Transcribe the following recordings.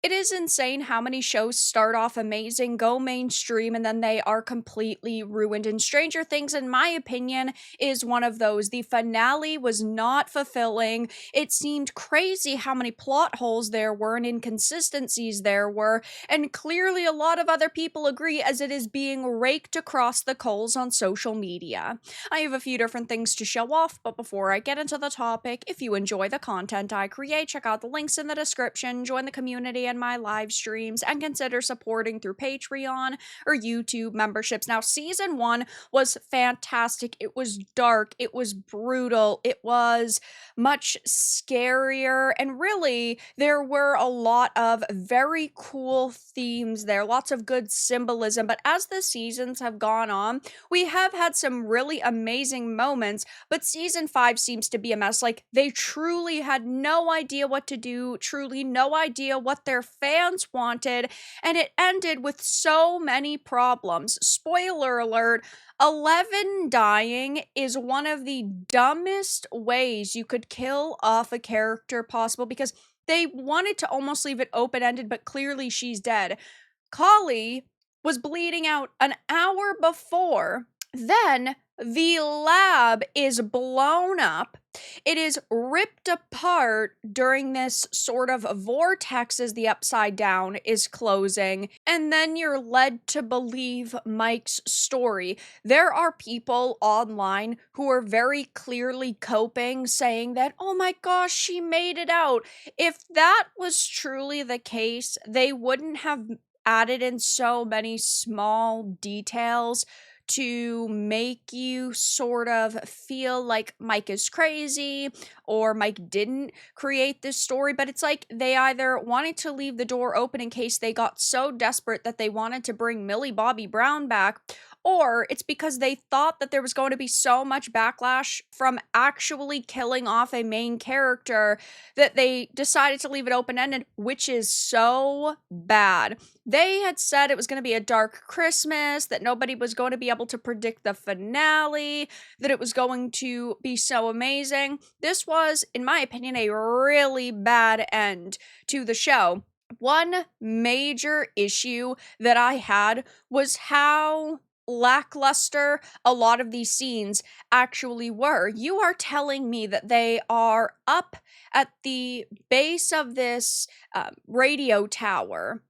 It is insane how many shows start off amazing, go mainstream, and then they are completely ruined. And Stranger Things, in my opinion, is one of those. The finale was not fulfilling. It seemed crazy how many plot holes there were and inconsistencies there were. And clearly, a lot of other people agree as it is being raked across the coals on social media. I have a few different things to show off, but before I get into the topic, if you enjoy the content I create, check out the links in the description, join the community and my live streams, and consider supporting through Patreon or YouTube memberships. Now, season one was fantastic. It was dark, it was brutal, it was much scarier, and really, there were a lot of very cool themes there, lots of good symbolism. But as the seasons have gone on, we have had some really amazing moments, but season 5 seems to be a mess. Like, they truly had no idea what to do, truly no idea what their fans wanted, and it ended with so many problems. Spoiler alert, 11 dying is one of the dumbest ways you could kill off a character possible because they wanted to almost leave it open-ended, but clearly she's dead. Kali was bleeding out an hour before. Then the lab is blown up. It is ripped apart during this sort of vortex as the Upside Down is closing, and then you're led to believe Mike's story. There are people online who are very clearly coping, saying that, oh my gosh, she made it out. If that was truly the case, they wouldn't have added in so many small details to make you sort of feel like Mike is crazy or Mike didn't create this story. But it's like they either wanted to leave the door open in case they got so desperate that they wanted to bring Millie Bobby Brown back, or it's because they thought that there was going to be so much backlash from actually killing off a main character that they decided to leave it open-ended, which is so bad. They had said it was going to be a dark Christmas, that nobody was going to be able to predict the finale, that it was going to be so amazing. This was, in my opinion, a really bad end to the show. One major issue that I had was how lackluster a lot of these scenes actually were. You are telling me that they are up at the base of this radio tower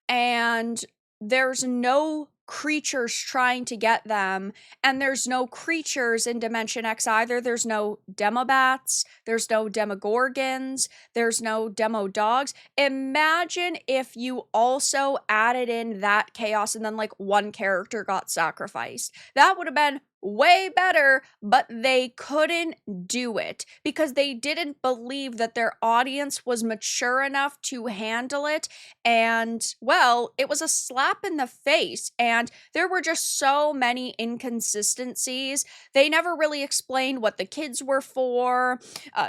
and there's no creatures trying to get them, and there's no creatures in Dimension X either. There's no Demobats, there's no Demogorgons, there's no Demo Dogs. Imagine if you also added in that chaos and then like one character got sacrificed. That would have been way better, but they couldn't do it because they didn't believe that their audience was mature enough to handle it. And, well, it was a slap in the face, and there were just so many inconsistencies. They never really explained what the kids were for.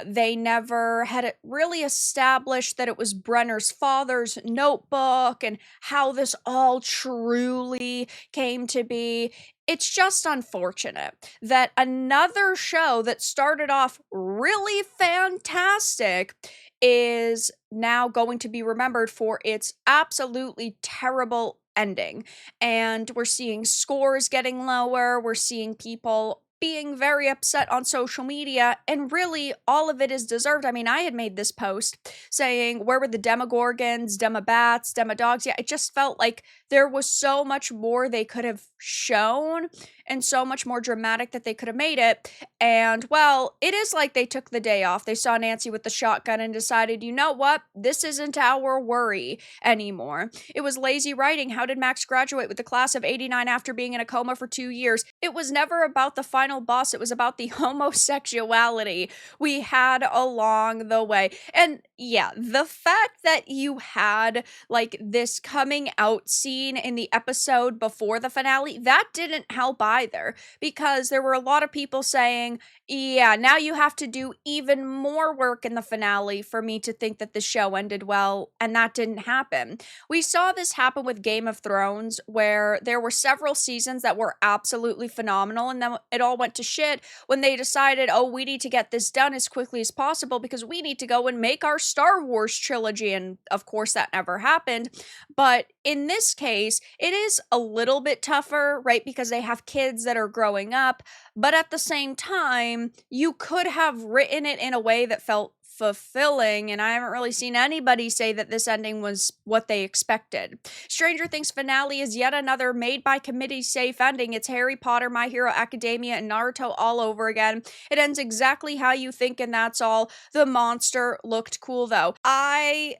They never had it really established that it was Brenner's father's notebook and how this all truly came to be. It's just unfortunate that another show that started off really fantastic is now going to be remembered for its absolutely terrible ending. And we're seeing scores getting lower, we're seeing people being very upset on social media, and really all of it is deserved. I mean, I had made this post saying, where were the Demogorgons, Demobats, Demodogs? Yeah, it just felt like there was so much more they could have shown and so much more dramatic that they could have made it. And, well, it is like they took the day off. They saw Nancy with the shotgun and decided, you know what? This isn't our worry anymore. It was lazy writing. How did Max graduate with the class of 89 after being in a coma for 2 years? It was never about the final boss. It was about the homosexuality we had along the way. And yeah, the fact that you had like this coming out scene in the episode before the finale, that didn't help either, because there were a lot of people saying, yeah, now you have to do even more work in the finale for me to think that the show ended well, and that didn't happen. We saw this happen with Game of Thrones, where there were several seasons that were absolutely phenomenal, and then it all all went to shit when they decided, oh, we need to get this done as quickly as possible because we need to go and make our Star Wars trilogy. And of course, that never happened. But in this case, it is a little bit tougher, right? Because they have kids that are growing up. But at the same time, you could have written it in a way that felt fulfilling, and I haven't really seen anybody say that this ending was what they expected. Stranger Things finale is yet another made by committee safe ending. It's Harry Potter, My Hero Academia, and Naruto all over again. It ends exactly how you think, and that's all. The monster looked cool though. I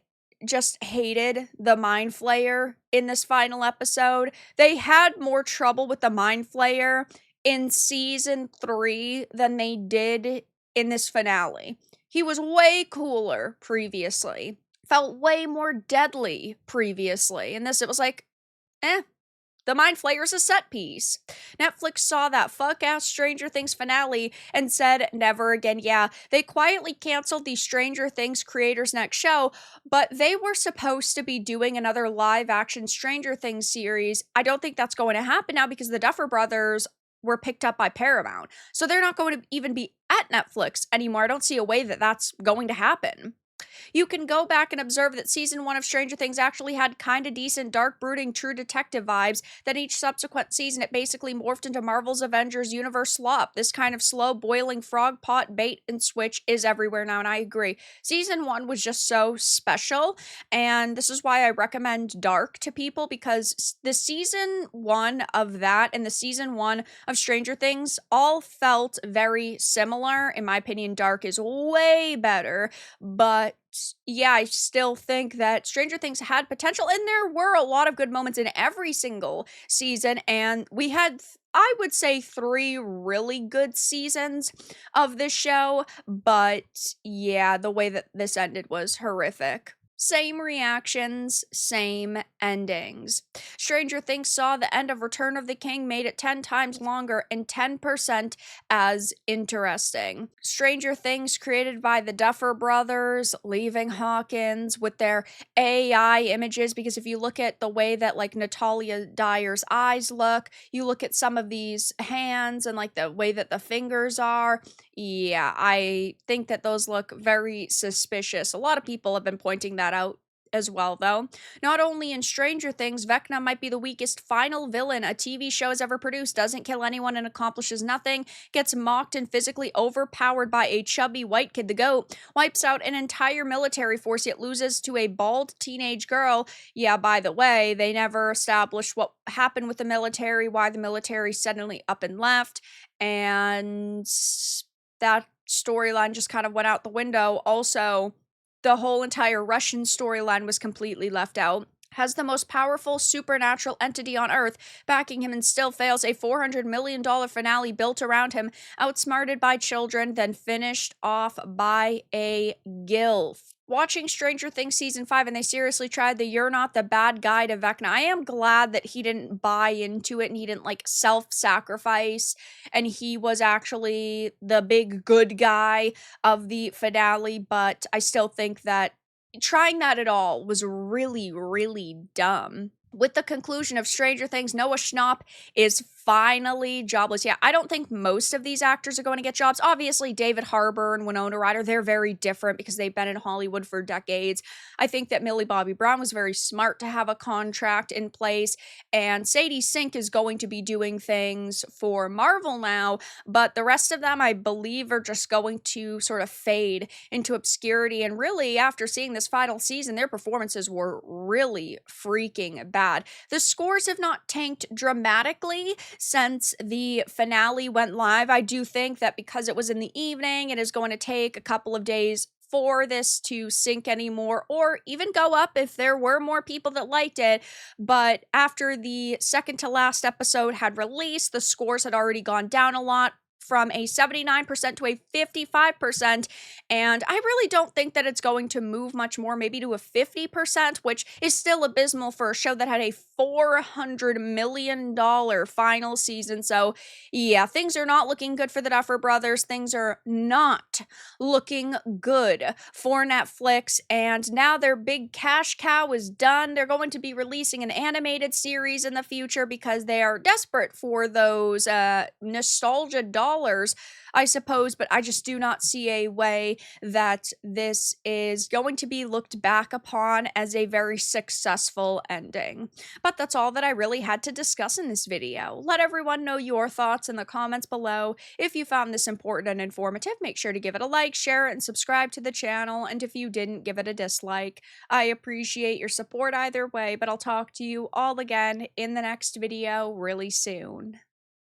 just hated the Mind Flayer in this final episode. They had more trouble with the Mind Flayer in season 3 than they did in this finale. He was way cooler previously, felt way more deadly previously. In this, it was like, the Mind Flayer's a set piece. Netflix saw that fuck-ass Stranger Things finale and said, never again. Yeah, they quietly canceled the Stranger Things creators' next show, but they were supposed to be doing another live-action Stranger Things series. I don't think that's going to happen now because the Duffer brothers were picked up by Paramount. So they're not going to even be at Netflix anymore. I don't see a way that that's going to happen. You can go back and observe that season 1 of Stranger Things actually had kinda decent, dark, brooding, true detective vibes. Then each subsequent season, it basically morphed into Marvel's Avengers universe slop. This kind of slow, boiling frog pot bait and switch is everywhere now, and I agree. Season 1 was just so special, and this is why I recommend Dark to people, because the season 1 of that and the season 1 of Stranger Things all felt very similar. In my opinion, Dark is way better, but yeah, I still think that Stranger Things had potential, and there were a lot of good moments in every single season, and we had, I would say, 3 really good seasons of this show, but yeah, the way that this ended was horrific. Same reactions, same endings. Stranger Things saw the end of Return of the King made it 10 times longer and 10% as interesting. Stranger Things created by the Duffer brothers, leaving Hawkins with their AI images, because if you look at the way that like Natalia Dyer's eyes look, you look at some of these hands and like the way that the fingers are, yeah, I think that those look very suspicious. A lot of people have been pointing that out as well, though. Not only in Stranger Things, Vecna might be the weakest final villain a TV show has ever produced, doesn't kill anyone and accomplishes nothing, gets mocked and physically overpowered by a chubby white kid, the GOAT, wipes out an entire military force yet loses to a bald teenage girl. Yeah, by the way, they never established what happened with the military, why the military suddenly up and left, and that storyline just kind of went out the window. Also, the whole entire Russian storyline was completely left out. Has the most powerful supernatural entity on Earth backing him and still fails a $400 million finale built around him, outsmarted by children, then finished off by a gilf. Watching Stranger Things Season 5, and they seriously tried the "you're not the bad guy" to Vecna. I am glad that he didn't buy into it and he didn't, like, self-sacrifice, and he was actually the big good guy of the finale, but I still think that trying that at all was really, really dumb. With the conclusion of Stranger Things, Noah Schnapp is finally jobless. Yeah, I don't think most of these actors are going to get jobs. Obviously, David Harbour and Winona Ryder, they're very different because they've been in Hollywood for decades. I think that Millie Bobby Brown was very smart to have a contract in place, and Sadie Sink is going to be doing things for Marvel now, but the rest of them, I believe, are just going to sort of fade into obscurity, and really, after seeing this final season, their performances were really freaking bad. The scores have not tanked dramatically since the finale went live. I do think that because it was in the evening, it is going to take a couple of days for this to sink anymore, or even go up if there were more people that liked it. But after the second to last episode had released, the scores had already gone down a lot, from a 79% to a 55%, and I really don't think that it's going to move much more, maybe to a 50%, which is still abysmal for a show that had a $400 million final season. So yeah, things are not looking good for the Duffer brothers. Things are not not looking good for Netflix, and now their big cash cow is done. They're going to be releasing an animated series in the future because they are desperate for those nostalgia dollars, I suppose, but I just do not see a way that this is going to be looked back upon as a very successful ending. But that's all that I really had to discuss in this video. Let everyone know your thoughts in the comments below. If you found this important and informative, make sure to give it a like, share it, and subscribe to the channel. And if you didn't, give it a dislike. I appreciate your support either way, but I'll talk to you all again in the next video really soon.